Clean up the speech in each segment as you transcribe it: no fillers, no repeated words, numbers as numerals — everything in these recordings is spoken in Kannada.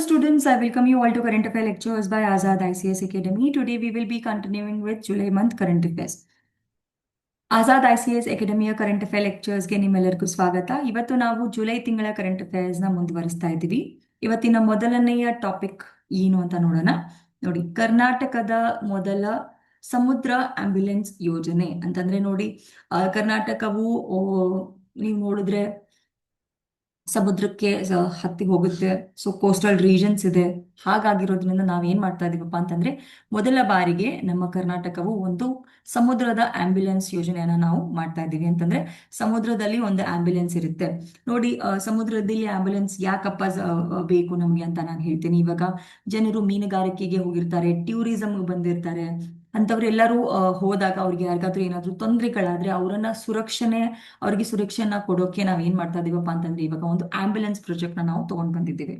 students, I welcome you all to Current Affair Lectures by Azad ICS Academy. Today we will be continuing with July month current affairs. Azad ICS ಅಕಾಡೆಮಿಯ ಕರೆಂಟ್ ಅಫೇರ್ ಲೆಕ್ಚರ್ಸ್ಗೆ ನಿಮ್ಮೆಲ್ಲರಿಗೂ ಸ್ವಾಗತ. ಇವತ್ತು ನಾವು ಜುಲೈ ತಿಂಗಳ ಕರೆಂಟ್ ಅಫೇರ್ಸ್ ನ ಮುಂದುವರಿಸ್ತಾ ಇದ್ದೀವಿ. ಇವತ್ತಿನ ಮೊದಲನೆಯ ಟಾಪಿಕ್ ಏನು ಅಂತ ನೋಡೋಣ. ನೋಡಿ, ಕರ್ನಾಟಕದ ಮೊದಲ ಸಮುದ್ರ ಆಂಬ್ಯುಲೆನ್ಸ್ ಯೋಜನೆ ಅಂತಂದ್ರೆ ನೋಡಿ, ಕರ್ನಾಟಕವು ನೀವು ನೋಡಿದ್ರೆ ಸಮುದ್ರಕ್ಕೆ ಹತ್ತಿ ಹೋಗುತ್ತೆ. ಸೊ ಕೋಸ್ಟಲ್ ರೀಜನ್ಸ್ ಇದೆ. ಹಾಗಾಗಿರೋದ್ರಿಂದ ನಾವೇನ್ ಮಾಡ್ತಾ ಇದೀವಪ್ಪ ಅಂತಂದ್ರೆ, ಮೊದಲ ಬಾರಿಗೆ ನಮ್ಮ ಕರ್ನಾಟಕವು ಒಂದು ಸಮುದ್ರದ ಆಂಬ್ಯುಲೆನ್ಸ್ ಯೋಜನೆಯನ್ನ ನಾವು ಮಾಡ್ತಾ ಇದ್ದೀವಿ. ಅಂತಂದ್ರೆ ಸಮುದ್ರದಲ್ಲಿ ಒಂದು ಆಂಬ್ಯುಲೆನ್ಸ್ ಇರುತ್ತೆ. ನೋಡಿ, ಸಮುದ್ರದಲ್ಲಿ ಆಂಬ್ಯುಲೆನ್ಸ್ ಯಾಕಪ್ಪ ಬೇಕು ನಮ್ಗೆ ಅಂತ ನಾನು ಹೇಳ್ತೀನಿ. ಇವಾಗ ಜನರು ಮೀನುಗಾರಿಕೆಗೆ ಹೋಗಿರ್ತಾರೆ, ಟೂರಿಸಂ ಬಂದಿರ್ತಾರೆ. ಅಂತವ್ರೆಲ್ಲರೂ ಹೋದಾಗ ಅವ್ರಿಗೆ ಯಾರಿಗಾದ್ರೂ ಏನಾದ್ರೂ ತೊಂದರೆಗಳಾದ್ರೆ ಅವ್ರಿಗೆ ಸುರಕ್ಷೆಯನ್ನ ಕೊಡೋಕೆ ನಾವ್ ಏನ್ ಮಾಡ್ತಾ ಇದೀವಪ್ಪ ಅಂತಂದ್ರೆ, ಇವಾಗ ಒಂದು ಆಂಬ್ಯುಲೆನ್ಸ್ ಪ್ರಾಜೆಕ್ಟ್ ನ ನಾವು ತಗೊಂಡ್ ಬಂದಿದ್ದೀವಿ.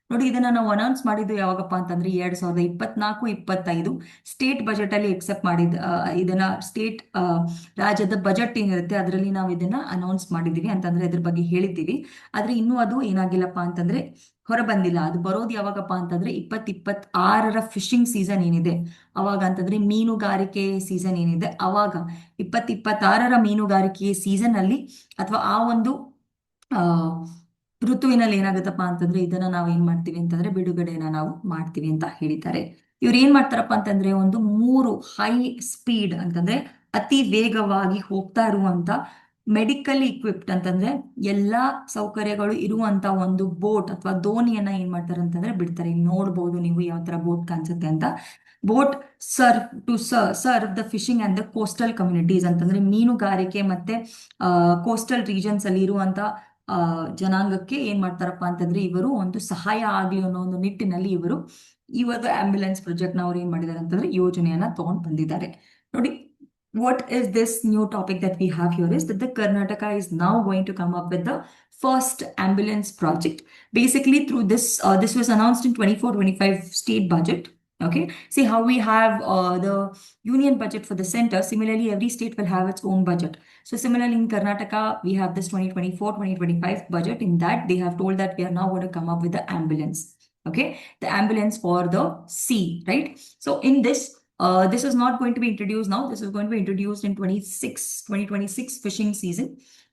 ನೋಡಿ, ಇದನ್ನ ನಾವು ಅನೌನ್ಸ್ ಮಾಡಿದ್ದು ಯಾವಾಗಪ್ಪ ಅಂತಂದ್ರೆ 2024-25 ಸ್ಟೇಟ್ ಬಜೆಟ್ ಅಲ್ಲಿ ಎಕ್ಸೆಪ್ಟ್ ಮಾಡಿದ ಇದನ್ನ ಸ್ಟೇಟ್ ರಾಜ್ಯದ ಬಜೆಟ್ ಏನಿರುತ್ತೆ ಅದರಲ್ಲಿ ನಾವು ಇದನ್ನ ಅನೌನ್ಸ್ ಮಾಡಿದೀವಿ. ಅಂತಂದ್ರೆ ಇದ್ರ ಬಗ್ಗೆ ಹೇಳಿದ್ದೀವಿ. ಆದ್ರೆ ಇನ್ನೂ ಅದು ಏನಾಗಿಲ್ಲಪ್ಪ ಅಂತಂದ್ರೆ ಹೊರ ಬಂದಿಲ್ಲ. ಅದು ಬರೋದು ಯಾವಾಗಪ್ಪ ಅಂತಂದ್ರೆ 2026 ಫಿಶಿಂಗ್ ಸೀಸನ್ ಏನಿದೆ ಅವಾಗ, ಅಂತಂದ್ರೆ ಮೀನುಗಾರಿಕೆ ಸೀಸನ್ ಏನಿದೆ ಅವಾಗ 2026 ಮೀನುಗಾರಿಕೆ ಸೀಸನ್ ಅಲ್ಲಿ ಅಥವಾ ಆ ಒಂದು ಋತುವಿನಲ್ಲಿ ಏನಾಗುತ್ತಪ್ಪ ಅಂತಂದ್ರೆ ಇದನ್ನ ನಾವು ಏನ್ ಮಾಡ್ತೀವಿ ಅಂತಂದ್ರೆ ಬಿಡುಗಡೆನ ನಾವು ಮಾಡ್ತೀವಿ ಅಂತ ಹೇಳಿದ್ದಾರೆ. ಇವ್ರು ಏನ್ ಮಾಡ್ತಾರಪ್ಪ ಅಂತಂದ್ರೆ, ಒಂದು 3 ಹೈ ಸ್ಪೀಡ್ ಅಂತಂದ್ರೆ ಅತಿ ವೇಗವಾಗಿ ಹೋಗ್ತಾ ಇರುವಂತ ಮೆಡಿಕಲ್ ಇಕ್ವಿಪ್ಡ್ ಅಂತಂದ್ರೆ ಎಲ್ಲಾ ಸೌಕರ್ಯಗಳು ಇರುವಂತ ಒಂದು ಬೋಟ್ ಅಥವಾ ದೋಣಿಯನ್ನ ಏನ್ ಮಾಡ್ತಾರೆ ಅಂತಂದ್ರೆ ಬಿಡ್ತಾರೆ. ನೋಡ್ಬೋದು ನೀವು ಯಾವ ತರ ಬೋಟ್ ಕಾಣಿಸುತ್ತೆ ಅಂತ. Boat serve the fishing and the coastal communities ಅಂತಂದ್ರೆ ಮೀನುಗಾರಿಕೆ ಮತ್ತೆ ಕೋಸ್ಟಲ್ ರೀಜನ್ಸ್ ಅಲ್ಲಿ ಇರುವಂತ ಜನಾಂಗಕ್ಕೆ ಏನ್ ಮಾಡ್ತಾರಪ್ಪ ಅಂತಂದ್ರೆ ಇವರು ಒಂದು ಸಹಾಯ ಆಗ್ಲಿ ಅನ್ನೋ ಒಂದು ನಿಟ್ಟಿನಲ್ಲಿ ಈ ಒಂದು ಆಂಬ್ಯುಲೆನ್ಸ್ ಪ್ರಾಜೆಕ್ಟ್ ನ ಅವ್ರು ಏನ್ ಮಾಡಿದ್ದಾರೆ ಅಂತಂದ್ರೆ ಯೋಜನೆಯನ್ನ ತಗೊಂಡ್ ಬಂದಿದ್ದಾರೆ. ನೋಡಿ, what is this new topic that we have here is that the Karnataka is now going to come up with the first ambulance project. Basically, through this was announced in 24-25 state budget. Okay, see how we have the union budget for the center. Similarly, every state will have its own budget. So similarly, in Karnataka, we have this 2024-2025 budget. In that, they have told that we are now going to come up with the ambulance. Okay, the ambulance for the sea, right? So in this is not going to be introduced now. This is going to be introduced in 2026 fishing season.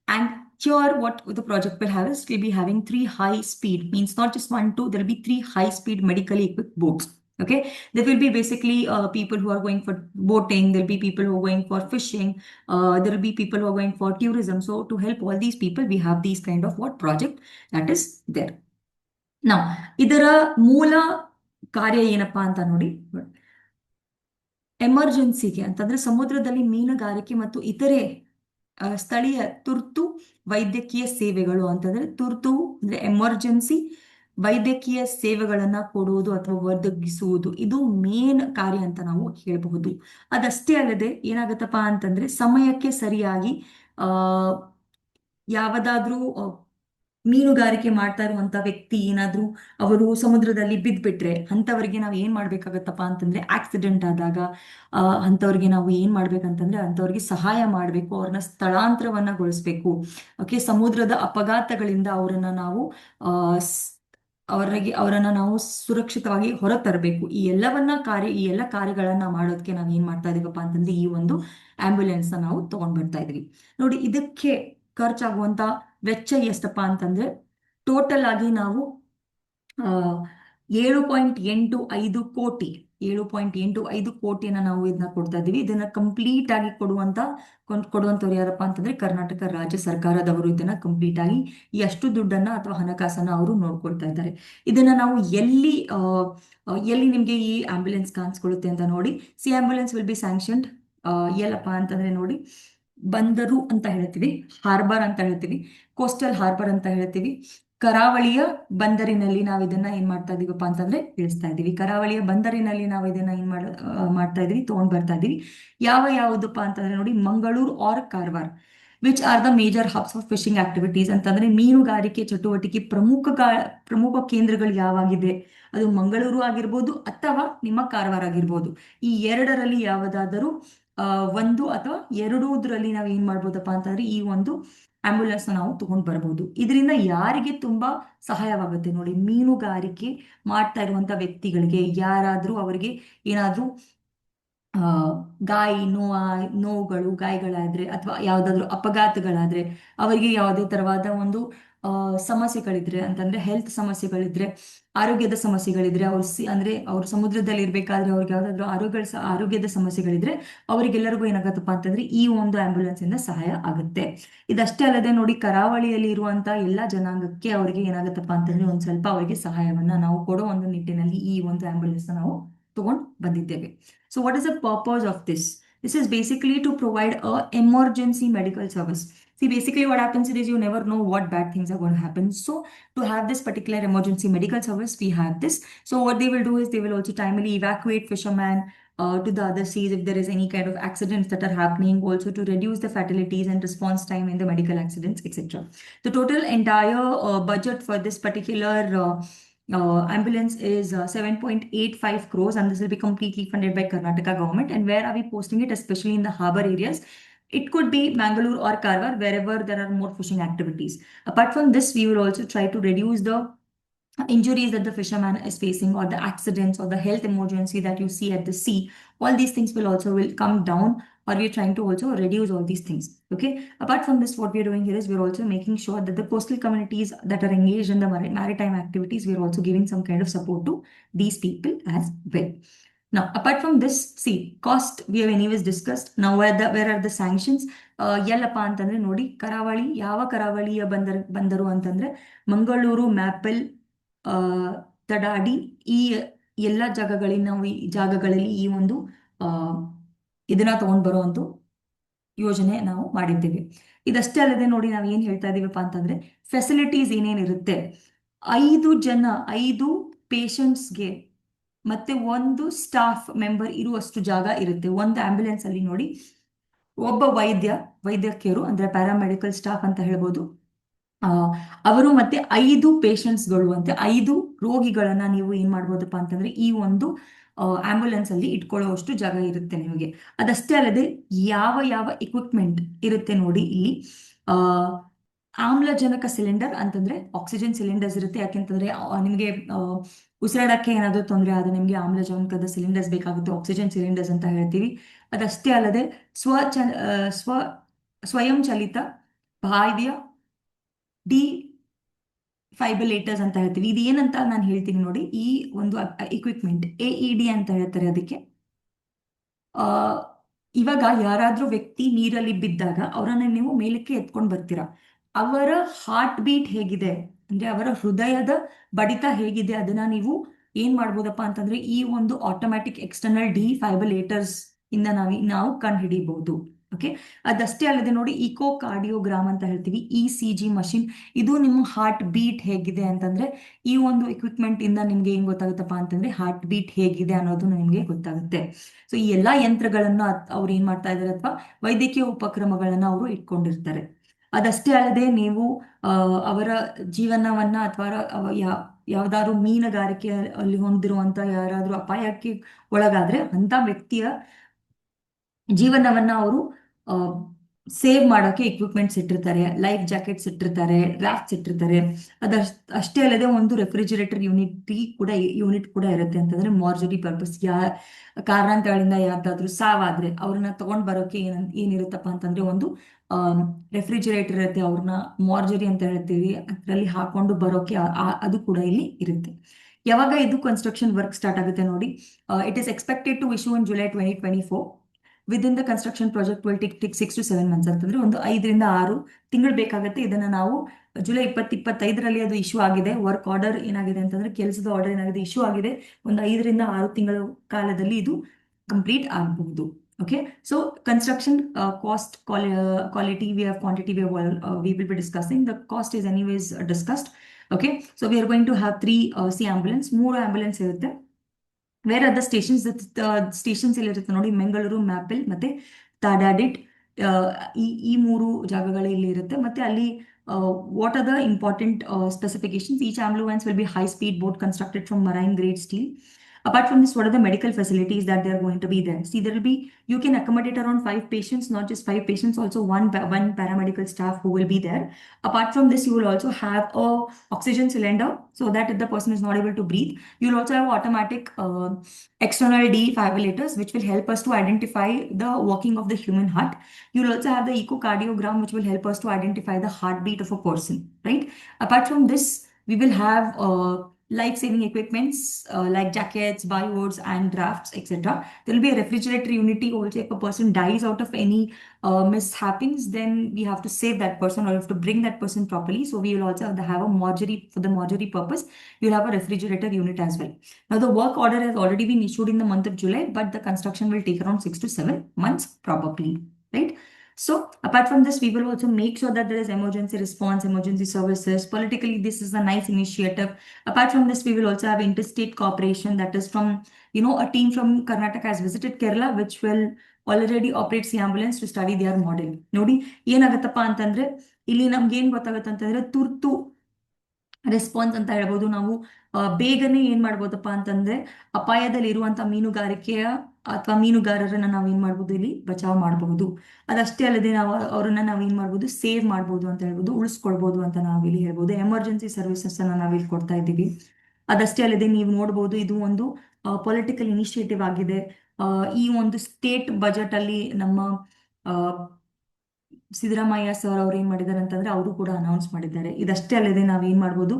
And here what the project will have is, it will be having 3 high speed, means not just 1, 2, there will be 3 high speed medically equipped boats. Okay, there will be basically people who are going for boating, there will be people who are going for fishing, there will be people who are going for tourism. So to help all these people, we have these kind of project that is there. Now, ಇದರ ಮೂಲ ಕಾರ್ಯ ಏನಪ್ಪಾ ಅಂತ ನೋಡಿ, ಎಮರ್ಜೆನ್ಸಿಗೆ ಅಂತಂದ್ರೆ ಸಮುದ್ರದಲ್ಲಿ ಮೀನುಗಾರಿಕೆ ಮತ್ತು ಇತರೆ ಸ್ಥಳೀಯ ತುರ್ತು ವೈದ್ಯಕೀಯ ಸೇವೆಗಳು ಅಂತಂದ್ರೆ ತುರ್ತು ಅಂದ್ರೆ ಎಮರ್ಜೆನ್ಸಿ ವೈದ್ಯಕೀಯ ಸೇವೆಗಳನ್ನ ಕೊಡುವುದು ಅಥವಾ ಒದಗಿಸುವುದು, ಇದು ಮೇನ್ ಕಾರ್ಯ ಅಂತ ನಾವು ಹೇಳಬಹುದು. ಅದಷ್ಟೇ ಅಲ್ಲದೆ ಏನಾಗತ್ತಪ್ಪ ಅಂತಂದ್ರೆ ಸಮಯಕ್ಕೆ ಸರಿಯಾಗಿ ಯಾವುದಾದ್ರೂ ಮೀನುಗಾರಿಕೆ ಮಾಡ್ತಾ ಇರುವಂತ ವ್ಯಕ್ತಿ ಏನಾದ್ರೂ ಅವರು ಸಮುದ್ರದಲ್ಲಿ ಬಿದ್ದ್ಬಿಟ್ರೆ ಅಂತವರಿಗೆ ನಾವು ಏನ್ ಮಾಡ್ಬೇಕಾಗತ್ತಪ್ಪ ಅಂತಂದ್ರೆ, ಆಕ್ಸಿಡೆಂಟ್ ಆದಾಗ ಅಂತವ್ರಿಗೆ ನಾವು ಏನ್ ಮಾಡ್ಬೇಕಂತಂದ್ರೆ ಅಂತವ್ರಿಗೆ ಸಹಾಯ ಮಾಡ್ಬೇಕು, ಅವ್ರನ್ನ ಸ್ಥಳಾಂತರವನ್ನಗೊಳಿಸ್ಬೇಕು. ಓಕೆ, ಸಮುದ್ರದ ಅಪಘಾತಗಳಿಂದ ಅವರನ್ನ ನಾವು ಸುರಕ್ಷಿತವಾಗಿ ಹೊರ ತರಬೇಕು. ಈ ಎಲ್ಲ ಕಾರ್ಯಗಳನ್ನ ಮಾಡೋದಕ್ಕೆ ನಾವು ಏನ್ ಮಾಡ್ತಾ ಇದೀವಪ್ಪ ಅಂತಂದ್ರೆ ಈ ಒಂದು ಆಂಬ್ಯುಲೆನ್ಸ್ ನಾವು ತಗೊಂಡ್ ಬರ್ತಾ ಇದೀವಿ. ನೋಡಿ, ಇದಕ್ಕೆ ಖರ್ಚಾಗುವಂತ ವೆಚ್ಚ ಎಷ್ಟಪ್ಪ ಅಂತಂದ್ರೆ ಟೋಟಲ್ ಆಗಿ ನಾವು 7.85 ಕೋಟಿ 7.85 ಕೋಟಿಯನ್ನ ನಾವು ಇದನ್ನ ಕೊಡ್ತಾ ಇದೀವಿ. ಇದನ್ನ ಕಂಪ್ಲೀಟ್ ಆಗಿ ಕೊಡುವಂತವ್ರು ಯಾರಪ್ಪ ಅಂತಂದ್ರೆ ಕರ್ನಾಟಕ ರಾಜ್ಯ ಸರ್ಕಾರದವರು ಇದನ್ನ ಕಂಪ್ಲೀಟ್ ಆಗಿ ಎಷ್ಟು ದುಡ್ಡನ್ನ ಅಥವಾ ಹಣಕಾಸನ್ನ ಅವರು ನೋಡ್ಕೊಳ್ತಾ ಇದ್ದಾರೆ. ಇದನ್ನ ನಾವು ಎಲ್ಲಿ ನಿಮ್ಗೆ ಈ ಆಂಬ್ಯುಲೆನ್ಸ್ ಕಾಣಿಸ್ಕೊಳ್ಳುತ್ತೆ ಅಂತ ನೋಡಿ, ಆಂಬ್ಯುಲೆನ್ಸ್ ವಿಲ್ ಬಿ ಸ್ಯಾಂಕ್ಷನ್ಡ್ ಎಲ್ಲಪ್ಪ ಅಂತಂದ್ರೆ ನೋಡಿ, ಬಂದರು ಅಂತ ಹೇಳ್ತೀವಿ, ಹಾರ್ಬರ್ ಅಂತ ಹೇಳ್ತೀವಿ, ಕೋಸ್ಟಲ್ ಹಾರ್ಬರ್ ಅಂತ ಹೇಳ್ತೀವಿ. ಕರಾವಳಿಯ ಬಂದರಿನಲ್ಲಿ ನಾವು ಇದನ್ನ ಏನ್ ಮಾಡ್ತಾ ಇದೀವಪ್ಪ ಅಂತಂದ್ರೆ ಇಳಿಸ್ತಾ ಇದೀವಿ. ಕರಾವಳಿಯ ಬಂದರಿನಲ್ಲಿ ನಾವು ಇದನ್ನ ಏನ್ ಮಾಡ್ತಾ ಇದೀವಿ, ತಗೊಂಡ್ ಬರ್ತಾ ಇದೀವಿ. ಯಾವುದಪ್ಪ ಅಂತಂದ್ರೆ ನೋಡಿ, Mangaluru or Karwar, which are the major hubs of fishing activities ಅಂತಂದ್ರೆ ಮೀನುಗಾರಿಕೆ ಚಟುವಟಿಕೆ ಪ್ರಮುಖ ಕೇಂದ್ರಗಳು ಯಾವಾಗಿದೆ, ಅದು ಮಂಗಳೂರು ಆಗಿರ್ಬೋದು ಅಥವಾ ನಿಮ್ಮ ಕಾರವಾರ ಆಗಿರ್ಬೋದು. ಈ ಎರಡರಲ್ಲಿ ಯಾವುದಾದರೂ ಒಂದು ಅಥವಾ ಎರಡೂದ್ರಲ್ಲಿ ನಾವು ಏನ್ ಮಾಡ್ಬೋದಪ್ಪ ಅಂತಂದ್ರೆ ಈ ಒಂದು ಆಂಬ್ಯುಲೆನ್ಸ್ ನಾವು ತಗೊಂಡ್ ಬರ್ಬೋದು. ಇದರಿಂದ ಯಾರಿಗೆ ತುಂಬಾ ಸಹಾಯವಾಗುತ್ತೆ ನೋಡಿ, ಮೀನುಗಾರಿಕೆ ಮಾಡ್ತಾ ಇರುವಂತ ವ್ಯಕ್ತಿಗಳಿಗೆ, ಯಾರಾದ್ರೂ ಅವರಿಗೆ ಏನಾದ್ರೂ ಆ ನೋವುಗಳು ಗಾಯಗಳಾದ್ರೆ ಅಥವಾ ಯಾವ್ದಾದ್ರು ಅಪಘಾತಗಳಾದ್ರೆ, ಅವರಿಗೆ ಯಾವುದೇ ತರವಾದ ಒಂದು ಸಮಸ್ಯೆಗಳಿದ್ರೆ ಅಂತಂದ್ರೆ ಹೆಲ್ತ್ ಸಮಸ್ಯೆಗಳಿದ್ರೆ, ಆರೋಗ್ಯದ ಸಮಸ್ಯೆಗಳಿದ್ರೆ, ಅಂದ್ರೆ ಅವ್ರು ಸಮುದ್ರದಲ್ಲಿ ಇರ್ಬೇಕಾದ್ರೆ ಅವ್ರಿಗೆ ಯಾವ್ದಾದ್ರು ಆರೋಗ್ಯದ ಸಮಸ್ಯೆಗಳಿದ್ರೆ ಅವರಿಗೆಲ್ಲರಿಗೂ ಏನಾಗತ್ತಪ್ಪ ಅಂತಂದ್ರೆ ಈ ಒಂದು ಆಂಬ್ಯುಲೆನ್ಸ್ ಇಂದ ಸಹಾಯ ಆಗುತ್ತೆ. ಇದಷ್ಟೇ ಅಲ್ಲದೆ ನೋಡಿ, ಕರಾವಳಿಯಲ್ಲಿ ಇರುವಂತ ಎಲ್ಲಾ ಜನಾಂಗಕ್ಕೆ ಅವರಿಗೆ ಏನಾಗತ್ತಪ್ಪ ಅಂತಂದ್ರೆ ಒಂದ್ ಸ್ವಲ್ಪ ಅವರಿಗೆ ಸಹಾಯವನ್ನ ನಾವು ಕೊಡೋ ಒಂದು ನಿಟ್ಟಿನಲ್ಲಿ ಈ ಒಂದು ಆಂಬ್ಯುಲೆನ್ಸ್ ನಾವು ತಗೊಂಡ್ ಬಂದಿದ್ದೇವೆ. So what is the purpose of this? This is basically to provide a emergency medical service. See, basically what happens is you never know what bad things are going to happen. So to have this particular emergency medical service, we have this. So what they will do is they will also timely evacuate fishermen to the other seas if there is any kind of accidents that are happening, also to reduce the fatalities and response time in the medical accidents, etc. The total entire budget for this particular ambulance is 7.85 crores, and this will be completely funded by Karnataka government. And where are we posting it? Especially in the harbor areas. It could be Mangalore or Karwar, wherever there are more fishing activities. Apart from this, we will also try to reduce the injuries that the fisherman is facing, or the accidents, or the health emergency that you see at the sea. All these things will come down, or we're trying to also reduce all these things. Okay. Apart from this, what we're doing here is we're also making sure that the coastal communities that are engaged in the maritime activities, we're also giving some kind of support to these people as well. Now, apart from this, see, cost we have anyways discussed. Now, where are the sanctions? ಎಲ್ಲಪ್ಪ ಅಂತಂದ್ರೆ ನೋಡಿ, ಯಾವ ಕರಾವಳಿಯ ಬಂದರು ಅಂತಂದ್ರೆ ಮಂಗಳೂರು, ಮ್ಯಾಪಲ್, ತಡಾಡಿ, ಈ ಎಲ್ಲ ಜಾಗಗಳಲ್ಲಿ ಈ ಒಂದು ಇದನ್ನ ತಗೊಂಡ್ ಬರುವಂತ ಯೋಜನೆ ನಾವು ಮಾಡಿದ್ದೇವೆ. ಇದಷ್ಟೇ ಅಲ್ಲದೆ ನೋಡಿ, ನಾವ್ ಏನ್ ಹೇಳ್ತಾ ಇದೀವಪ್ಪ ಅಂತಂದ್ರೆ ಫೆಸಿಲಿಟೀಸ್ ಏನೇನಿರುತ್ತೆ, 5 ಪೇಷಂಟ್ಸ್ಗೆ ಮತ್ತೆ ಒಂದು ಸ್ಟಾಫ್ ಮೆಂಬರ್ ಇರುವಷ್ಟು ಜಾಗ ಇರುತ್ತೆ. ಒಂದು ಆಂಬ್ಯುಲೆನ್ಸ್ ಅಲ್ಲಿ ನೋಡಿ, ಒಬ್ಬ ವೈದ್ಯಕಿಯರು ಅಂದ್ರೆ ಪ್ಯಾರಾಮೆಡಿಕಲ್ ಸ್ಟಾಫ್ ಅಂತ ಹೇಳ್ಬೋದು, ಅವರು ಮತ್ತೆ 5 ಪೇಷಂಟ್ಸ್ಗಳು ಅಂತೆ 5 ರೋಗಿಗಳನ್ನ ನೀವು ಏನ್ ಮಾಡ್ಬೋದಪ್ಪ ಅಂತಂದ್ರೆ ಈ ಒಂದು ಆಂಬ್ಯುಲೆನ್ಸ್ ಅಲ್ಲಿ ಇಟ್ಕೊಳ್ಳುವಷ್ಟು ಜಾಗ ಇರುತ್ತೆ ನಿಮಗೆ. ಅದಷ್ಟೇ ಅಲ್ಲದೆ ಯಾವ ಎಕ್ವಿಪ್ಮೆಂಟ್ ಇರುತ್ತೆ ನೋಡಿ ಇಲ್ಲಿ, ಆಮ್ಲಜನಕ ಸಿಲಿಂಡರ್ ಅಂತಂದ್ರೆ ಆಕ್ಸಿಜನ್ ಸಿಲಿಂಡರ್ಸ್ ಇರುತ್ತೆ. ಯಾಕೆಂತಂದ್ರೆ ನಿಮಗೆ ಉಸಿರಾಡಕ್ಕೆ ಏನಾದರೂ ತೊಂದರೆ ಆದ್ರೆ ನಿಮಗೆ ಆಮ್ಲಜನಕದ ಸಿಲಿಂಡರ್ಸ್ ಬೇಕಾಗುತ್ತೆ, ಆಕ್ಸಿಜನ್ ಸಿಲಿಂಡರ್ಸ್ ಅಂತ ಹೇಳ್ತೀವಿ. ಅದಷ್ಟೇ ಅಲ್ಲದೆ ಸ್ವಯಂ ಚಾಲಿತ ಬಾಹ್ಯ ಡಿಫೈಬ್ರಿಲೇಟರ್ಸ್ ಅಂತ ಹೇಳ್ತೀವಿ. ಇದು ಏನಂತ ನಾನು ಹೇಳ್ತೀನಿ ನೋಡಿ. ಈ ಒಂದು ಎಕ್ವಿಪ್ಮೆಂಟ್ AED ಅಂತ ಹೇಳ್ತಾರೆ ಅದಕ್ಕೆ. ಇವಾಗ ಯಾರಾದ್ರೂ ವ್ಯಕ್ತಿ ನೀರಲ್ಲಿ ಬಿದ್ದಾಗ ಅವರನ್ನ ನೀವು ಮೇಲಕ್ಕೆ ಎತ್ಕೊಂಡು ಬರ್ತೀರಾ, ಅವರ ಹಾರ್ಟ್ ಬೀಟ್ ಹೇಗಿದೆ ಅಂದ್ರೆ ಅವರ ಹೃದಯದ ಬಡಿತ ಹೇಗಿದೆ ಅದನ್ನ ನೀವು ಏನ್ ಮಾಡ್ಬೋದಪ್ಪ ಅಂತಂದ್ರೆ ಈ ಒಂದು ಆಟೋಮ್ಯಾಟಿಕ್ ಎಕ್ಸ್ಟರ್ನಲ್ ಡಿಫೈಬ್ರಿಲೇಟರ್ಸ್ ಇಂದ ನಾವು ಕಂಡು ಹಿಡಿಬಹುದು. ಓಕೆ. ಅದಷ್ಟೇ ಅಲ್ಲದೆ ನೋಡಿ, ಇಕೋ ಕಾರ್ಡಿಯೋಗ್ರಾಮ್ ಅಂತ ಹೇಳ್ತೀವಿ, ECG ಮಷಿನ್. ಇದು ನಿಮ್ಮ ಹಾರ್ಟ್ ಬೀಟ್ ಹೇಗಿದೆ ಅಂತಂದ್ರೆ ಈ ಒಂದು ಎಕ್ವಿಪ್ಮೆಂಟ್ ಇಂದ ನಿಮ್ಗೆ ಏನ್ ಗೊತ್ತಾಗುತ್ತಪ್ಪ ಅಂತಂದ್ರೆ ಹಾರ್ಟ್ ಬೀಟ್ ಹೇಗಿದೆ ಅನ್ನೋದು ನಿಮ್ಗೆ ಗೊತ್ತಾಗುತ್ತೆ. ಸೊ ಈ ಎಲ್ಲಾ ಯಂತ್ರಗಳನ್ನ ಅವ್ರು ಏನ್ ಮಾಡ್ತಾ ಇದಾರೆ, ಅಥವಾ ವೈದ್ಯಕೀಯ ಉಪಕ್ರಮಗಳನ್ನ ಅವರು ಇಟ್ಕೊಂಡಿರ್ತಾರೆ. ಅದಷ್ಟೇ ಅಲ್ಲದೆ ನೀವು ಅವರ ಜೀವನವನ್ನ ಅಥವಾ ಯಾವ್ದಾದ್ರು ಮೀನುಗಾರಿಕೆ ಅಲ್ಲಿ ಹೊಂದಿರುವಂತ ಯಾರಾದ್ರೂ ಅಪಾಯಕ್ಕೆ ಒಳಗಾದ್ರೆ ಅಂತ ವ್ಯಕ್ತಿಯ ಜೀವನವನ್ನ ಅವರು ಸೇವ್ ಮಾಡೋಕೆ ಎಕ್ವಿಪ್ಮೆಂಟ್ಸ್ ಇಟ್ಟಿರ್ತಾರೆ, ಲೈಫ್ ಜಾಕೆಟ್ಸ್ ಇಟ್ಟಿರ್ತಾರೆ, ರಾಫ್ಟ್ಸ್ ಇಟ್ಟಿರ್ತಾರೆ. ಅಷ್ಟೇ ಅಲ್ಲದೆ ಒಂದು ರೆಫ್ರಿಜಿರೇಟರ್ ಯೂನಿಟ್ ಕೂಡ ಇರುತ್ತೆ. ಅಂತಂದ್ರೆ ಮಾರ್ಜರಿ ಪರ್ಪಸ್, ಕಾರಣಾಂತರಗಳಿಂದ ಯಾವ್ದಾದ್ರು ಸಾವಾದ್ರೆ ಅವ್ರನ್ನ ತಗೊಂಡ್ ಬರೋಕೆ ಏನಿರುತ್ತಪ್ಪ ಅಂತಂದ್ರೆ ಒಂದು ರೆಫ್ರಿಜಿರೇಟರ್ ಇರುತ್ತೆ, ಅವ್ರನ್ನ ಮಾರ್ಜರಿ ಅಂತ ಹೇಳ್ತೀವಿ, ಅದರಲ್ಲಿ ಹಾಕೊಂಡು ಬರೋಕೆ ಅದು ಕೂಡ ಇಲ್ಲಿ ಇರುತ್ತೆ. ಯಾವಾಗ ಇದು ಕನ್ಸ್ಟ್ರಕ್ಷನ್ ವರ್ಕ್ ಸ್ಟಾರ್ಟ್ ಆಗುತ್ತೆ ನೋಡಿ, it is expected to issue in July 2024. Within the construction project will take 6 to 7 months ಅಂತಂದ್ರೆ ಒಂದು 5 ರಿಂದ 6 ತಿಂಗಳು ಬೇಕಾಗುತ್ತೆ. ಇದನ್ನ ನಾವು ಜುಲೈ 2025ರಲ್ಲಿ ಅದು ಇಶ್ಯೂ ಆಗಿದೆ. ವರ್ಕ್ ಆರ್ಡರ್ ಏನಾಗಿದೆ ಅಂತಂದ್ರೆ ಕೆಲಸದ ಆರ್ಡರ್ ಏನಾಗಿದೆ, ಇಶ್ಯೂ ಆಗಿದೆ. ಒಂದು 5 ರಿಂದ 6 ತಿಂಗಳ ಕಾಲದಲ್ಲಿ ಇದು ಕಂಪ್ಲೀಟ್ ಆಗಬಹುದು. Okay, so construction cost, quality, we have quantity, we will be discussing. The cost is anyways discussed. Okay, so we are going to have 3 C ambulance, 3 ambulance irutte. Where are the stations? The stations ಇರುತ್ತೆ ನೋಡಿ, ಮಂಗಳೂರು, ಮ್ಯಾಪಲ್ ಮತ್ತೆ ತಾಡಾಡಿಟ್, ಈ 3 ಜಾಗಗಳು ಇಲ್ಲಿ ಇರುತ್ತೆ. ಮತ್ತೆ ಅಲ್ಲಿ what are the important specifications? Each ambulance will be high speed boat constructed from marine grade steel. Apart from this, what are the medical facilities that they are going to be there? See, there will be, you can accommodate around 5 patients, not just 5 patients, also one paramedical staff who will be there. Apart from this, you will also have a oxygen cylinder, so that if the person is not able to breathe, you'll also have automatic external defibrillators, which will help us to identify the working of the human heart. You'll also have the echocardiogram, which will help us to identify the heartbeat of a person, right? Apart from this, we will have life-saving equipments like jackets, biodes, and drafts, etc. There will be a refrigerator unit also. If a person dies out of any mishaps, then we have to save that person or have to bring that person properly. So we will also have a mortuary, for the mortuary purpose. You'll have a refrigerator unit as well. Now the work order has already been issued in the month of July, but the construction will take around 6 to 7 months probably, right? So apart from this, we will also make sure that there is emergency response, emergency services. Politically, this is a nice initiative. Apart from this, we will also have interstate cooperation, that is from, a team from Karnataka has visited Kerala, which will already operates the ambulance to study their model. ನೋಡಿ ಏನಾಗತ್ತಪ್ಪ ಅಂತಂದ್ರೆ ಇಲ್ಲಿ ನಮ್ಗೆ ಏನ್ ಗೊತ್ತಾಗತ್ತೆ ಅಂತಂದ್ರೆ ತುರ್ತು ರೆಸ್ಪಾನ್ಸ್ ಅಂತ ಹೇಳ್ಬೋದು ನಾವು. ಬೇಗನೆ ಏನ್ ಮಾಡ್ಬೋದಪ್ಪ ಅಂತಂದ್ರೆ ಅಪಾಯದಲ್ಲಿ ಇರುವಂತ ಮೀನುಗಾರಿಕೆಯ ಅಥವಾ ಮೀನುಗಾರರನ್ನ ನಾವು ಏನ್ ಮಾಡ್ಬೋದು, ಇಲ್ಲಿ ಬಚಾವ್ ಮಾಡಬಹುದು. ಅದಷ್ಟೇ ಅಲ್ಲದೆ ನಾವು ಅವ್ರನ್ನ ನಾವು ಏನ್ ಮಾಡ್ಬೋದು, ಸೇವ್ ಮಾಡ್ಬೋದು ಅಂತ ಹೇಳ್ಬೋದು, ಉಳಿಸ್ಕೊಳ್ಬೋದು ಅಂತ ನಾವಿಲ್ಲಿ ಹೇಳ್ಬೋದು. ಎಮರ್ಜೆನ್ಸಿ ಸರ್ವಿಸಸ್ ಅನ್ನ ನಾವಿಲ್ಲಿ ಕೊಡ್ತಾ ಇದ್ದೀವಿ. ಅದಷ್ಟೇ ಅಲ್ಲದೆ ನೀವು ನೋಡ್ಬೋದು, ಇದು ಒಂದು ಪೊಲಿಟಿಕಲ್ ಇನಿಷಿಯೇಟಿವ್ ಆಗಿದೆ. ಈ ಒಂದು ಸ್ಟೇಟ್ ಬಜೆಟ್ ಅಲ್ಲಿ ನಮ್ಮ ಸಿದ್ದರಾಮಯ್ಯ ಸರ್ ಅವ್ರು ಏನ್ ಮಾಡಿದ್ದಾರೆ ಅಂತಂದ್ರೆ ಅವರು ಕೂಡ ಅನೌನ್ಸ್ ಮಾಡಿದ್ದಾರೆ. ಇದಷ್ಟೇ ಅಲ್ಲದೆ ನಾವೇನ್ ಮಾಡ್ಬೋದು,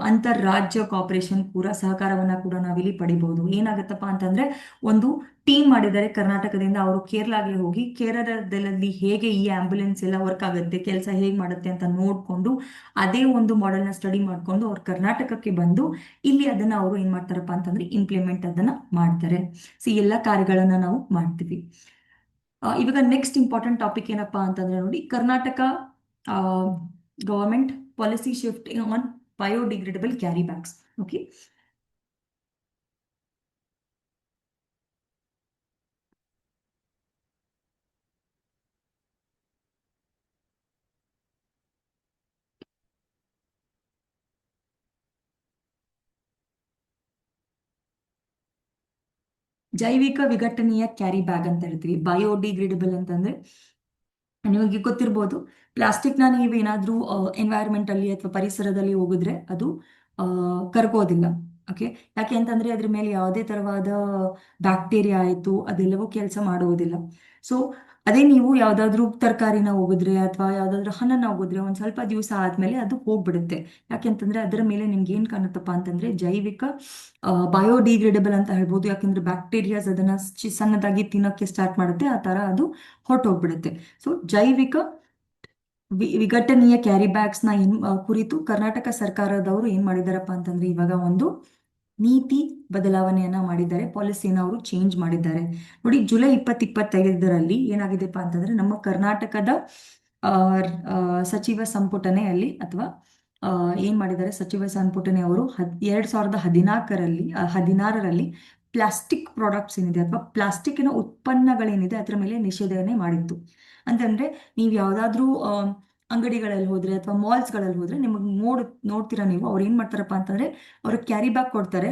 ಅಂತಾರಾಜ್ಯ ಕಾಪರೇಷನ್ ಕೂಡ ಸಹಕಾರವನ್ನ ಕೂಡ ನಾವಿಲ್ಲಿ ಪಡಿಬಹುದು. ಏನಾಗತ್ತಪ್ಪ ಅಂತಂದ್ರೆ ಒಂದು ಟೀಮ್ ಮಾಡಿದ್ದಾರೆ ಕರ್ನಾಟಕದಿಂದ. ಅವರು ಕೇರಳಗೆ ಹೋಗಿ ಕೇರಳದಲ್ಲಿ ಹೇಗೆ ಈ ಆಂಬ್ಯುಲೆನ್ಸ್ ಎಲ್ಲ ವರ್ಕ್ ಆಗುತ್ತೆ, ಕೆಲಸ ಹೇಗೆ ಮಾಡುತ್ತೆ ಅಂತ ನೋಡ್ಕೊಂಡು ಅದೇ ಒಂದು ಮಾಡೆಲ್ ನ ಸ್ಟಡಿ ಮಾಡ್ಕೊಂಡು ಅವ್ರು ಕರ್ನಾಟಕಕ್ಕೆ ಬಂದು ಇಲ್ಲಿ ಅದನ್ನ ಅವರು ಏನ್ ಮಾಡ್ತಾರಪ್ಪ ಅಂತಂದ್ರೆ ಇಂಪ್ಲಿಮೆಂಟ್ ಅದನ್ನ ಮಾಡ್ತಾರೆ. ಸೊ ಎಲ್ಲ ಕಾರ್ಯಗಳನ್ನ ನಾವು ಮಾಡ್ತೀವಿ. ಇವಾಗ ನೆಕ್ಸ್ಟ್ ಇಂಪಾರ್ಟೆಂಟ್ ಟಾಪಿಕ್ ಏನಪ್ಪಾ ಅಂತಂದ್ರೆ ನೋಡಿ, Karnataka government policy shift on biodegradable carry bags. Okay, ಜೈವಿಕ ವಿಘಟನೀಯ ಕ್ಯಾರಿ ಬ್ಯಾಗ್ ಅಂತ ಹೇಳ್ತೀವಿ. ಬಯೋಡಿಗ್ರೇಡಬಲ್ ಅಂತಂದ್ರೆ ನಿಮಗೆ ಗೊತ್ತಿರ್ಬೋದು, ಪ್ಲಾಸ್ಟಿಕ್ ನ ನೀವೇನಾದ್ರೂ ಎನ್ವೈರನ್ಮೆಂಟ್ ಅಲ್ಲಿ ಅಥವಾ ಪರಿಸರದಲ್ಲಿ ಹೋಗಿದ್ರೆ ಅದು ಕರ್ಗೋದಿಲ್ಲ. ಓಕೆ, ಯಾಕೆ ಅಂತಂದ್ರೆ ಅದ್ರ ಮೇಲೆ ಯಾವುದೇ ತರವಾದ ಬ್ಯಾಕ್ಟೀರಿಯಾ ಆಯ್ತು ಅದೆಲ್ಲವೂ ಕೆಲಸ ಮಾಡುವುದಿಲ್ಲ. ಸೊ ಅದೇ ನೀವು ಯಾವ್ದಾದ್ರು ತರಕಾರಿನ ಹೋಗಿದ್ರೆ ಅಥವಾ ಯಾವ್ದಾದ್ರು ಹಣ್ಣನ್ನ ಹೋಗಿದ್ರೆ ಒಂದ್ ಸ್ವಲ್ಪ ದಿವಸ ಆದ್ಮೇಲೆ ಅದು ಹೋಗ್ಬಿಡುತ್ತೆ. ಯಾಕೆಂತಂದ್ರೆ ಅದರ ಮೇಲೆ ನಿಮ್ಗೆ ಏನ್ ಕಾಣುತ್ತಪ್ಪ ಅಂತಂದ್ರೆ ಜೈವಿಕ ಬಯೋಡಿಗ್ರೇಡಬಲ್ ಅಂತ ಹೇಳ್ಬೋದು. ಯಾಕಂದ್ರೆ ಬ್ಯಾಕ್ಟೀರಿಯಾಸ್ ಅದನ್ನ ಸಣ್ಣದಾಗಿ ತಿನ್ನೋಕೆ ಸ್ಟಾರ್ಟ್ ಮಾಡುತ್ತೆ, ಆ ತರ ಅದು ಹೊರಟೋಗ್ಬಿಡುತ್ತೆ. ಸೊ ಜೈವಿಕ ವಿಘಟನೀಯ ಕ್ಯಾರಿ ಬ್ಯಾಗ್ಸ್ ನ ಕುರಿತು ಕರ್ನಾಟಕ ಸರ್ಕಾರದವರು ಏನ್ ಮಾಡಿದಾರಪ್ಪ ಅಂತಂದ್ರೆ ಇವಾಗ ಒಂದು ನೀತಿ ಬದಲಾವಣೆಯನ್ನ ಮಾಡಿದ್ದಾರೆ, ಪಾಲಿಸಿನ ಅವರು ಚೇಂಜ್ ಮಾಡಿದ್ದಾರೆ. ನೋಡಿ, ಜುಲೈ 2025ರಲ್ಲಿ ಏನಾಗಿದೆಪ್ಪ ಅಂತಂದ್ರೆ ನಮ್ಮ ಕರ್ನಾಟಕದ ಸಚಿವ ಸಂಪುಟನೆ ಅಲ್ಲಿ ಅಥವಾ ಏನ್ ಮಾಡಿದ್ದಾರೆ, ಸಚಿವ ಸಂಪುಟನೆ ಅವರು 2016ರಲ್ಲಿ ಪ್ಲಾಸ್ಟಿಕ್ ಪ್ರಾಡಕ್ಟ್ಸ್ ಏನಿದೆ ಅಥವಾ ಪ್ಲಾಸ್ಟಿಕ್ನ ಉತ್ಪನ್ನಗಳೇನಿದೆ ಅದರ ಮೇಲೆ ನಿಷೇಧನೆ ಮಾಡಿತ್ತು. ಅಂತಂದ್ರೆ ನೀವು ಯಾವ್ದಾದ್ರು ಅಂಗಡಿಗಳಲ್ಲಿ ಹೋದ್ರೆ ಅಥವಾ ಮಾಲ್ಸ್ ಗಳಲ್ಲಿ ಹೋದ್ರೆ ನಿಮಗೆ ನೋಡ್ತೀರಾ ನೀವು, ಅವ್ರು ಏನ್ ಮಾಡ್ತಾರಪ್ಪ ಅಂತಂದ್ರೆ ಅವ್ರಿಗೆ ಕ್ಯಾರಿ ಬ್ಯಾಗ್ ಕೊಡ್ತಾರೆ.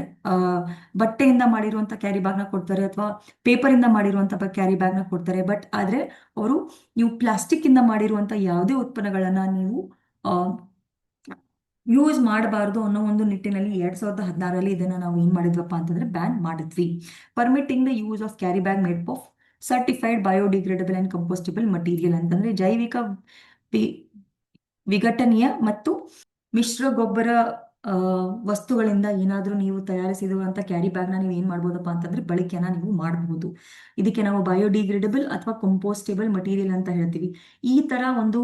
ಬಟ್ಟೆಯಿಂದ ಮಾಡಿರುವಂತ ಕ್ಯಾರಿ ಬ್ಯಾಗ್ ನ ಕೊಡ್ತಾರೆ ಅಥವಾ ಪೇಪರ್ ಇಂದ ಮಾಡಿರುವಂತ ಕ್ಯಾರಿ ಬ್ಯಾಗ್ ನ ಕೊಡ್ತಾರೆ. ಬಟ್ ಆದ್ರೆ ಅವರು ನೀವು ಪ್ಲಾಸ್ಟಿಕ್ ಇಂದ ಮಾಡಿರುವಂತ ಯಾವುದೇ ಉತ್ಪನ್ನಗಳನ್ನ ನೀವು ಯೂಸ್ ಮಾಡಬಾರ್ದು ಅನ್ನೋ ಒಂದು ನಿಟ್ಟಿನಲ್ಲಿ 2016ರಲ್ಲಿ ಇದನ್ನ ನಾವು ಏನ್ ಮಾಡಿದ್ವಪ್ಪ ಅಂತಂದ್ರೆ ಬ್ಯಾನ್ ಮಾಡಿದ್ವಿ. Permitting the use of carry bag made of certified biodegradable and ಕಂಪೋಸ್ಟಬಲ್ material ಅಂತಂದ್ರೆ ಜೈವಿಕ ವಿಘಟನೀಯ ಮತ್ತು ಮಿಶ್ರ ಗೊಬ್ಬರ ವಸ್ತುಗಳಿಂದ ಏನಾದ್ರೂ ನೀವು ತಯಾರಿಸಿರುವಂತ ಕ್ಯಾರಿ ಬ್ಯಾಗ್ ನ ನೀವು ಏನ್ ಮಾಡ್ಬೋದಪ್ಪ ಅಂತಂದ್ರೆ ಬಳಕೆನ ನೀವು ಮಾಡಬಹುದು. ಇದಕ್ಕೆ ನಾವು ಬಯೋಡಿಗ್ರೇಡಬಲ್ ಅಥವಾ ಕಂಪೋಸ್ಟೇಬಲ್ ಮಟೀರಿಯಲ್ ಅಂತ ಹೇಳ್ತೀವಿ. ಈ ತರ ಒಂದು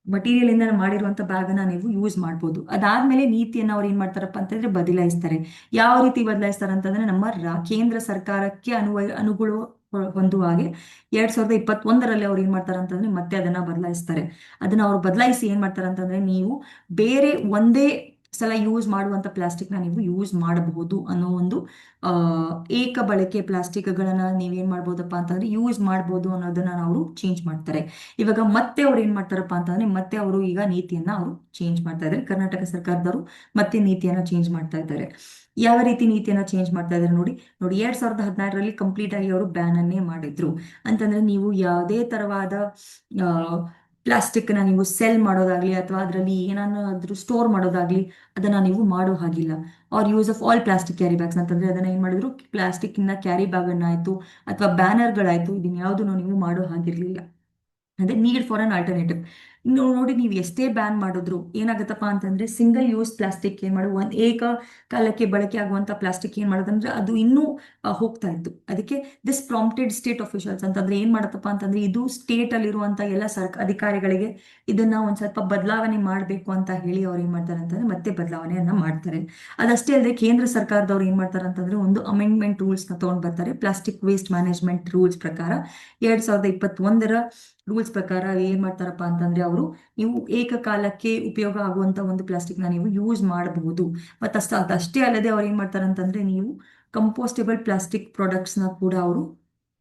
ಮಟೀರಿಯಲ್ ಇಂದ ಮಾಡಿರುವಂತ ಬ್ಯಾಗ್ ಅನ್ನ ನೀವು ಯೂಸ್ ಮಾಡ್ಬೋದು. ಅದಾದ್ಮೇಲೆ ನೀತಿಯನ್ನ ಅವ್ರು ಏನ್ ಮಾಡ್ತಾರಪ್ಪ ಅಂತಂದ್ರೆ ಬದಲಾಯಿಸ್ತಾರೆ. ಯಾವ ರೀತಿ ಬದಲಾಯಿಸ್ತಾರೆ ಅಂತಂದ್ರೆ ನಮ್ಮ ಕೇಂದ್ರ ಸರ್ಕಾರಕ್ಕೆ ಅನುಗುಣ ಹೊಂದುವ ಹಾಗೆ 2021ರಲ್ಲಿ ಅವ್ರು ಏನ್ ಮಾಡ್ತಾರೆ ಅಂತಂದ್ರೆ ಮತ್ತೆ ಅದನ್ನ ಬದಲಾಯಿಸ್ತಾರೆ. ಅದನ್ನ ಅವ್ರು ಬದಲಾಯಿಸಿ ಏನ್ ಮಾಡ್ತಾರೆ ಅಂತಂದ್ರೆ ನೀವು ಬೇರೆ ಒಂದೇ ಸಲ ಯೂಸ್ ಮಾಡುವಂತ ಪ್ಲಾಸ್ಟಿಕ್ನ ನೀವು ಯೂಸ್ ಮಾಡಬಹುದು ಅನ್ನೋ ಒಂದು ಆ, ಏಕ ಬಳಕೆ ಪ್ಲಾಸ್ಟಿಕ್ಗಳನ್ನ ನೀವೇನ್ ಮಾಡ್ಬೋದಪ್ಪ ಅಂತಂದ್ರೆ ಯೂಸ್ ಮಾಡ್ಬೋದು ಅನ್ನೋದನ್ನ ಅವರು ಚೇಂಜ್ ಮಾಡ್ತಾರೆ. ಇವಾಗ ಮತ್ತೆ ಅವ್ರು ಏನ್ ಮಾಡ್ತಾರಪ್ಪ ಅಂತಂದ್ರೆ ಮತ್ತೆ ಅವರು ಈಗ ನೀತಿಯನ್ನ ಅವರು ಚೇಂಜ್ ಮಾಡ್ತಾ ಇದ್ದಾರೆ. ಕರ್ನಾಟಕ ಸರ್ಕಾರದವರು ಮತ್ತೆ ನೀತಿಯನ್ನ ಚೇಂಜ್ ಮಾಡ್ತಾ ಇದ್ದಾರೆ. ಯಾವ ರೀತಿ ನೀತಿಯನ್ನ ಚೇಂಜ್ ಮಾಡ್ತಾ ಇದ್ದಾರೆ ನೋಡಿ. 2016ರಲ್ಲಿ ಕಂಪ್ಲೀಟ್ ಆಗಿ ಅವರು ಬ್ಯಾನ್ ಅನ್ನೇ ಮಾಡಿದ್ರು. ಅಂತಂದ್ರೆ ನೀವು ಯಾವುದೇ ತರವಾದ ಪ್ಲಾಸ್ಟಿಕ್ ನ ನೀವು ಸೆಲ್ ಮಾಡೋದಾಗ್ಲಿ ಅಥವಾ ಅದರಲ್ಲಿ ಏನಾದ್ರೂ ಸ್ಟೋರ್ ಮಾಡೋದಾಗ್ಲಿ ಅದನ್ನ ನೀವು ಮಾಡೋ ಹಾಗಿಲ್ಲ. Or use of all plastic carry bags ಅಂತಂದ್ರೆ ಅದನ್ನ ಏನ್ ಮಾಡಿದ್ರು, ಪ್ಲಾಸ್ಟಿಕ್ ಇಂದ ಕ್ಯಾರಿ ಬ್ಯಾಗ್ ಅನ್ನಾಯ್ತು ಅಥವಾ ಬ್ಯಾನರ್ಗಳಾಯ್ತು, ಇದನ್ನ ಯಾವ್ದನ್ನು ನೀವು ಮಾಡೋ ಹಾಗಿರ್ಲಿಲ್ಲ. ಅದೇ ನೀಡ್ ಫಾರ್ ಅನ್ ಆಲ್ಟರ್ನೇಟಿವ್. ನೋಡಿ, ನೀವು ಎಷ್ಟೇ ಬ್ಯಾನ್ ಮಾಡಿದ್ರು ಏನಾಗತ್ತಪ್ಪ ಅಂತಂದ್ರೆ ಸಿಂಗಲ್ ಯೂಸ್ ಪ್ಲಾಸ್ಟಿಕ್ ಏನ್ ಮಾಡು ಒಂದ್ ಏಕ ಕಾಲಕ್ಕೆ ಬಳಕೆ ಆಗುವಂತ ಪ್ಲಾಸ್ಟಿಕ್ ಏನ್ ಮಾಡೋದಂದ್ರೆ ಅದು ಇನ್ನೂ ಹೋಗ್ತಾ ಇತ್ತು. ಅದಕ್ಕೆ ದಿಸ್ ಪ್ರಾಂಪ್ಟೆಡ್ ಸ್ಟೇಟ್ ಅಫಿಷಿಯಲ್ಸ್ ಅಂತಂದ್ರೆ ಏನ್ ಮಾಡತ್ತಪ್ಪ ಅಂತಂದ್ರೆ ಇದು ಸ್ಟೇಟ್ ಅಲ್ಲಿರುವಂತ ಎಲ್ಲ ಅಧಿಕಾರಿಗಳಿಗೆ ಇದನ್ನ ಒಂದ್ ಸ್ವಲ್ಪ ಬದಲಾವಣೆ ಮಾಡ್ಬೇಕು ಅಂತ ಹೇಳಿ ಅವ್ರು ಏನ್ ಮಾಡ್ತಾರೆ ಅಂತಂದ್ರೆ ಮತ್ತೆ ಬದಲಾವಣೆಯನ್ನ ಮಾಡ್ತಾರೆ. ಅದಷ್ಟೇ ಅಲ್ಲದೆ ಕೇಂದ್ರ ಸರ್ಕಾರದವ್ರು ಏನ್ ಮಾಡ್ತಾರೆ ಅಂತಂದ್ರೆ ಒಂದು ಅಮೆಂಡ್ಮೆಂಟ್ ರೂಲ್ಸ್ ನ ತಗೊಂಡ್ ಬರ್ತಾರೆ. ಪ್ಲಾಸ್ಟಿಕ್ ವೇಸ್ಟ್ ಮ್ಯಾನೇಜ್ಮೆಂಟ್ ರೂಲ್ಸ್ ಪ್ರಕಾರ 2021ರ ರೂಲ್ಸ್ ಪ್ರಕಾರ ಏನ್ ಮಾಡ್ತಾರಪ್ಪ ಅಂತಂದ್ರೆ ಅವರು ನೀವು ಏಕಕಾಲಕ್ಕೆ ಉಪಯೋಗ ಆಗುವಂತ ಒಂದು ಪ್ಲಾಸ್ಟಿಕ್ ನ ನೀವು ಯೂಸ್ ಮಾಡಬಹುದು. ಅದಷ್ಟೇ ಅಲ್ಲದೆ ಅವ್ರು ಏನ್ ಮಾಡ್ತಾರೆ ಅಂತಂದ್ರೆ ನೀವು ಕಂಪೋಸ್ಟೇಬಲ್ ಪ್ಲಾಸ್ಟಿಕ್ ಪ್ರಾಡಕ್ಟ್ಸ್ ನ ಕೂಡ ಅವರು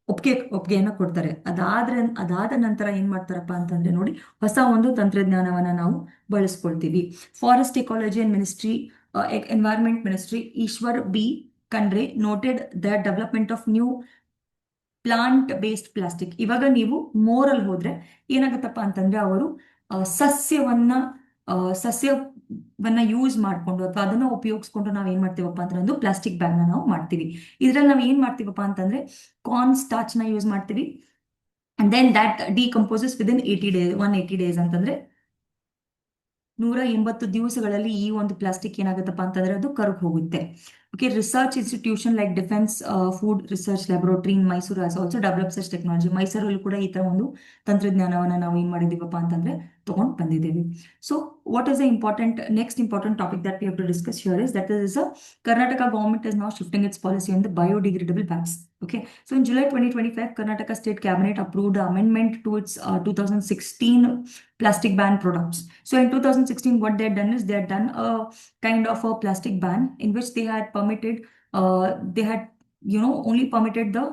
ಒಪ್ಪಿಗೆಯನ್ನ ಕೊಡ್ತಾರೆ. ಅದಾದ ನಂತರ ಏನ್ ಮಾಡ್ತಾರಪ್ಪ ಅಂತಂದ್ರೆ ನೋಡಿ, ಹೊಸ ಒಂದು ತಂತ್ರಜ್ಞಾನವನ್ನ ನಾವು ಬಳಸ್ಕೊಳ್ತೀವಿ. Forest ecology and ministry, environment ministry Eshwar B Khandre noted the development of new plant based plastic. ಇವಾಗ ನೀವು ಮೋರಲ್ಲಿ ಹೋದ್ರೆ ಏನಾಗತ್ತಪ್ಪ ಅಂತಂದ್ರೆ ಅವರು ಸಸ್ಯವನ್ನ ಸಸ್ಯವನ್ನ ಯೂಸ್ ಮಾಡ್ಕೊಂಡು ಅಥವಾ ಅದನ್ನ ಉಪಯೋಗಿಸ್ಕೊಂಡು ನಾವ್ ಏನ್ ಮಾಡ್ತೀವಪ್ಪ ಅಂದ್ರೆ ಒಂದು ಪ್ಲಾಸ್ಟಿಕ್ ಬ್ಯಾಗ್ ನ ನಾವು ಮಾಡ್ತೀವಿ. ಇದ್ರಲ್ಲಿ ನಾವ್ ಏನ್ ಮಾಡ್ತೀವಪ್ಪ ಅಂತಂದ್ರೆ ಕಾರ್ನ್ ಸ್ಟಾರ್ಚ್ ನ ಯೂಸ್ ಮಾಡ್ತೀವಿ. And then that decomposes within 180 days ಅಂತಂದ್ರೆ 180 ದಿವಸಗಳಲ್ಲಿ ಈ ಒಂದು ಪ್ಲಾಸ್ಟಿಕ್ ಏನಾಗುತ್ತಪ್ಪ ಅಂತಂದ್ರೆ ಅದು ಕರ್ಗ್ ಹೋಗುತ್ತೆ. Okay, research institution like defence food research laboratory in Mysuru has also develop such technology. ಮೈಸೂರಲ್ಲಿ ಕೂಡ ಈ ತರ ಒಂದು ತಂತ್ರಜ್ಞಾನವನ್ನ ನಾವು ಏನ್ ಮಾಡಿದೀವಪ್ಪ ಅಂತಂದ್ರೆ ತಗೊಂಡ್ ಬಂದಿದ್ದೇವೆ. So what is the next important topic that we have to discuss here is that is Karnataka government is now shifting its policy on the biodegradable bags. Okay, so in July 2025, Karnataka State Cabinet approved the amendment to its 2016 plastic ban products. So in 2016, what they had done is they had done a kind of a plastic ban in which they had only permitted the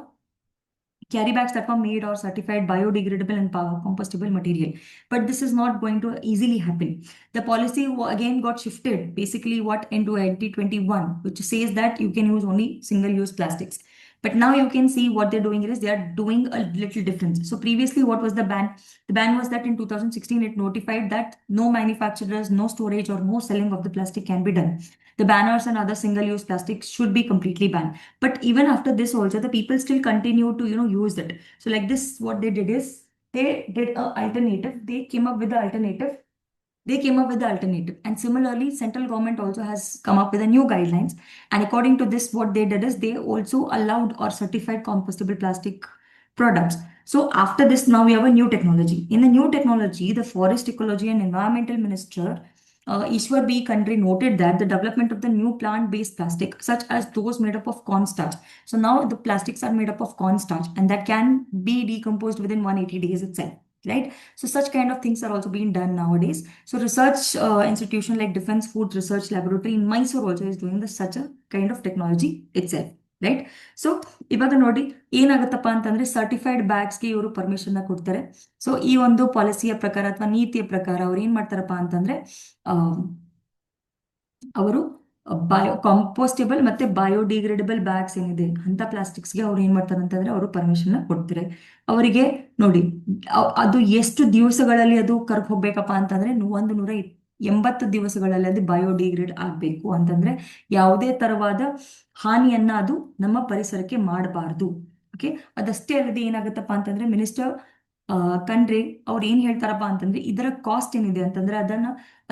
carry bags that were made or certified biodegradable and compostable material. But this is not going to easily happen. The policy again got shifted basically into 2021, which says that you can use only single use plastics. But now you can see what they're doing is they are doing a little difference. So previously, what was the ban? The ban was that in 2016, it notified that no manufacturers, no storage or no selling of the plastic can be done. The banners and other single-use plastics should be completely banned. But even after this also, the people still continue to, use it. So like this, what they did is they did a alternative. They came up with the alternative. And similarly, central government also has come up with a new guidelines. And according to this, what they did is they also allowed or certified compostable plastic products. So after this, now we have a new technology. In the new technology, the Forest Ecology and Environmental Minister Ishwar B. Khandre noted that the development of the new plant-based plastic, such as those made up of cornstarch. So now the plastics are made up of cornstarch and that can be decomposed within 180 days itself. Right? So such kind of things are also being done nowadays. So research institution like Defense Food Research Laboratory in Mysore also is doing such a kind of technology itself. Right. So ಇವಾಗ ನೋಡಿ ಏನಾಗತ್ತಪ್ಪ ಅಂತಂದ್ರೆ ಸರ್ಟಿಫೈಡ್ ಬ್ಯಾಗ್ಸ್ಗೆ ಇವರು ಪರ್ಮಿಷನ್ ಕೊಡ್ತಾರೆ. ಸೊ ಈ ಒಂದು ಪಾಲಿಸಿಯ ಪ್ರಕಾರ ಅಥವಾ ನೀತಿಯ ಪ್ರಕಾರ ಅವ್ರು ಏನ್ ಮಾಡ್ತಾರಪ್ಪ ಅಂತಂದ್ರೆ ಅವರು ಕಾಂಪೋಸ್ಟೇಬಲ್ ಮತ್ತೆ ಬಯೋಡಿಗ್ರೇಡಬಲ್ ಬ್ಯಾಗ್ಸ್ ಏನಿದೆ ಅಂತ ಪ್ಲಾಸ್ಟಿಕ್ಸ್ಗೆ ಅವ್ರು ಏನ್ ಮಾಡ್ತಾರೆ ಅಂತಂದ್ರೆ ಅವರು ಪರ್ಮಿಷನ್ ಕೊಡ್ತಾರೆ. ಅವರಿಗೆ ನೋಡಿ ಅದು ಎಷ್ಟು ದಿವಸಗಳಲ್ಲಿ ಅದು ಕರ್ಕ್ ಹೋಗ್ಬೇಕಪ್ಪ ಅಂತಂದ್ರೆ 180 ದಿವಸಗಳಲ್ಲಿ ಅದು ಬಯೋಡಿಗ್ರೇಡ್ ಆಗ್ಬೇಕು. ಅಂತಂದ್ರೆ ಯಾವುದೇ ತರವಾದ ಹಾನಿಯನ್ನ ಅದು ನಮ್ಮ ಪರಿಸರಕ್ಕೆ ಮಾಡಬಾರ್ದು. ಓಕೆ, ಅದಷ್ಟೇ ಅಲ್ಲದೆ ಏನಾಗುತ್ತಪ್ಪ ಅಂತಂದ್ರೆ ಮಿನಿಸ್ಟರ್ ಖಂಡ್ರೆ ಅವ್ರು ಏನ್ ಹೇಳ್ತಾರಪ್ಪ ಅಂತಂದ್ರೆ ಇದರ ಕಾಸ್ಟ್ ಏನಿದೆ ಅಂತಂದ್ರೆ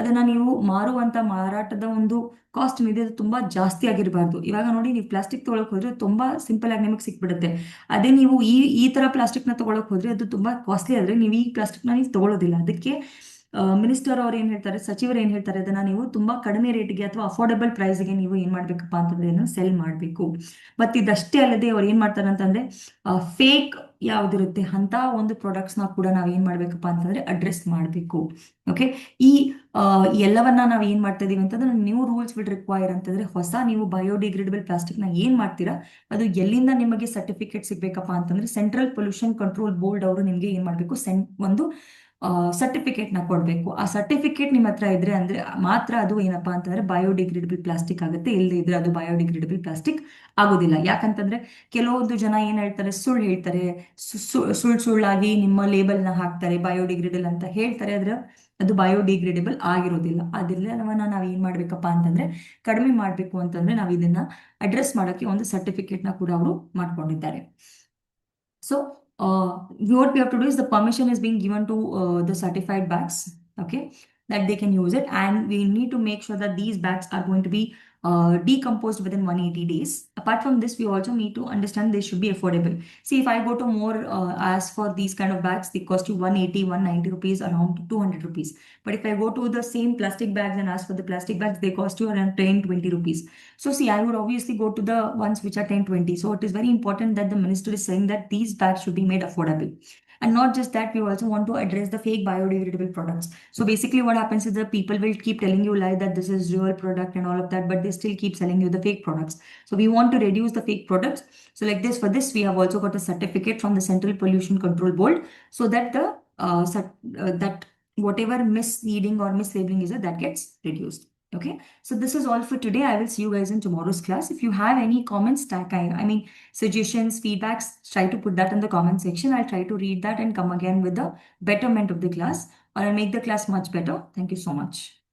ಅದನ್ನ ನೀವು ಮಾರಾಟದ ಒಂದು ಕಾಸ್ಟ್ ಏನಿದೆ ಅದು ತುಂಬಾ ಜಾಸ್ತಿ ಆಗಿರಬಾರ್ದು. ಇವಾಗ ನೋಡಿ, ನೀವು ಪ್ಲಾಸ್ಟಿಕ್ ತಗೊಳಕ್ ಹೋದ್ರೆ ತುಂಬಾ ಸಿಂಪಲ್ ಆಗಿ ನಿಮಗೆ ಸಿಕ್ಬಿಡುತ್ತೆ. ಅದೇ ನೀವು ಈ ತರ ಪ್ಲಾಸ್ಟಿಕ್ ನ ತಗೊಳಕ್ ಹೋದ್ರೆ ಅದು ತುಂಬಾ ಕಾಸ್ಟ್ಲಿ ಆದ್ರೆ ನೀವು ಈ ಪ್ಲಾಸ್ಟಿಕ್ ನ ನೀವು ತಗೊಳ್ಳೋದಿಲ್ಲ. ಅದಕ್ಕೆ ಮಿನಿಸ್ಟರ್ ಅವ್ರು ಏನ್ ಹೇಳ್ತಾರೆ, ಸಚಿವರು ಏನ್ ಹೇಳ್ತಾರೆ, ಅದನ್ನ ನೀವು ತುಂಬಾ ಕಡಿಮೆ ರೇಟ್ಗೆ ಅಥವಾ ಅಫೋರ್ಡಬಲ್ ಪ್ರೈಸ್ಗೆ ನೀವು ಏನ್ ಮಾಡ್ಬೇಕಪ್ಪ ಅಂತಂದ್ರೆ ಇದನ್ನ ಸೆಲ್ ಮಾಡ್ಬೇಕು. ಮತ್ತೆ ಇದಷ್ಟೇ ಅಲ್ಲದೆ ಅವ್ರು ಏನ್ ಮಾಡ್ತಾರೆ ಅಂತಂದ್ರೆ ಫೇಕ್ ಯಾವ್ದಿರುತ್ತೆ ಅಂತ ಒಂದು ಪ್ರಾಡಕ್ಟ್ಸ್ ನ ಕೂಡ ನಾವ್ ಏನ್ ಮಾಡ್ಬೇಕಪ್ಪ ಅಂತಂದ್ರೆ ಅಡ್ರೆಸ್ ಮಾಡ್ಬೇಕು. ಓಕೆ, ಈ ಎಲ್ಲವನ್ನ ನಾವು ಏನ್ ಮಾಡ್ತಾ ಇದೀವಿ ಅಂತಂದ್ರೆ ನ್ಯೂ ರೂಲ್ಸ್ ವಿಲ್ ರಿಕ್ವೈರ್ ಅಂತಂದ್ರೆ ಹೊಸ ನೀವು ಬಯೋಡಿಗ್ರೇಡಬಲ್ ಪ್ಲಾಸ್ಟಿಕ್ ನ ಏನ್ ಮಾಡ್ತೀರಾ ಅದು ಎಲ್ಲಿಂದ ನಿಮಗೆ ಸರ್ಟಿಫಿಕೇಟ್ ಸಿಗ್ಬೇಕಪ್ಪ ಅಂತಂದ್ರೆ ಸೆಂಟ್ರಲ್ ಪೊಲ್ಯೂಷನ್ ಕಂಟ್ರೋಲ್ ಬೋರ್ಡ್ ಅವರು ನಿಮ್ಗೆ ಏನ್ ಮಾಡ್ಬೇಕು ಒಂದು ಸರ್ಟಿಫಿಕೇಟ್ ನ ಕೊಡ್ಬೇಕು. ಆ ಸರ್ಟಿಫಿಕೇಟ್ ನಿಮ್ಮ ಹತ್ರ ಇದ್ರೆ ಅಂದ್ರೆ ಮಾತ್ರ ಅದು ಏನಪ್ಪಾ ಅಂತಂದ್ರೆ ಬಯೋಡಿಗ್ರೇಡಬಲ್ ಪ್ಲಾಸ್ಟಿಕ್ ಆಗುತ್ತೆ, ಇಲ್ಲದೆ ಇದ್ರೆ ಅದು ಬಯೋಡಿಗ್ರೇಡಬಲ್ ಪ್ಲಾಸ್ಟಿಕ್ ಆಗೋದಿಲ್ಲ. ಯಾಕಂತಂದ್ರೆ ಕೆಲವೊಂದು ಜನ ಏನ್ ಹೇಳ್ತಾರೆ, ಸುಳ್ಳು ಹೇಳ್ತಾರೆ, ಸುಳ್ಳಾಗಿ ನಿಮ್ಮ ಲೇಬಲ್ ನ ಹಾಕ್ತಾರೆ ಬಯೋಡಿಗ್ರೇಡಬಲ್ ಅಂತ ಹೇಳ್ತಾರೆ, ಆದ್ರೆ ಅದು ಬಯೋಡಿಗ್ರೇಡಬಲ್ ಆಗಿರೋದಿಲ್ಲ. ಅದೆಲ್ಲವನ್ನ ನಾವ್ ಏನ್ ಮಾಡ್ಬೇಕಪ್ಪ ಅಂತಂದ್ರೆ ಕಡಿಮೆ ಮಾಡ್ಬೇಕು ಅಂತಂದ್ರೆ ನಾವು ಇದನ್ನ ಅಡ್ರೆಸ್ ಮಾಡೋಕೆ ಒಂದು ಸರ್ಟಿಫಿಕೇಟ್ ನ ಕೂಡ ಅವರು ಮಾಡ್ಕೊಂಡಿದ್ದಾರೆ. So, what we have to do is the permission is being given to the certified bags, okay, that they can use it, and we need to make sure that these bags are going to be decomposed within 180 days. Apart from this, we also need to understand they should be affordable. See, if I go to more as for these kind of bags, they cost you 180, 190 rupees, around 200 rupees. But if I go to the same plastic bags and ask for the plastic bags, they cost you around 10, 20 rupees. So see, I would obviously go to the ones which are 10, 20. So it is very important that the minister is saying that these bags should be made affordable. And not just that, we also want to address the fake biodegradable products. So basically what happens is that people will keep telling you lie that this is real product and all of that, but they still keep selling you the fake products. So we want to reduce the fake products. So like this, for this, we have also got a certificate from the Central Pollution Control Board, so that that whatever misleading or mislabeling is, that gets reduced. Okay, so this is all for today. I will see you guys in tomorrow's class. If you have any comments, I mean suggestions, feedbacks, try to put that in the comment section. I'll try to read that and come again with the betterment of the class, or I'll make the class much better. Thank you so much.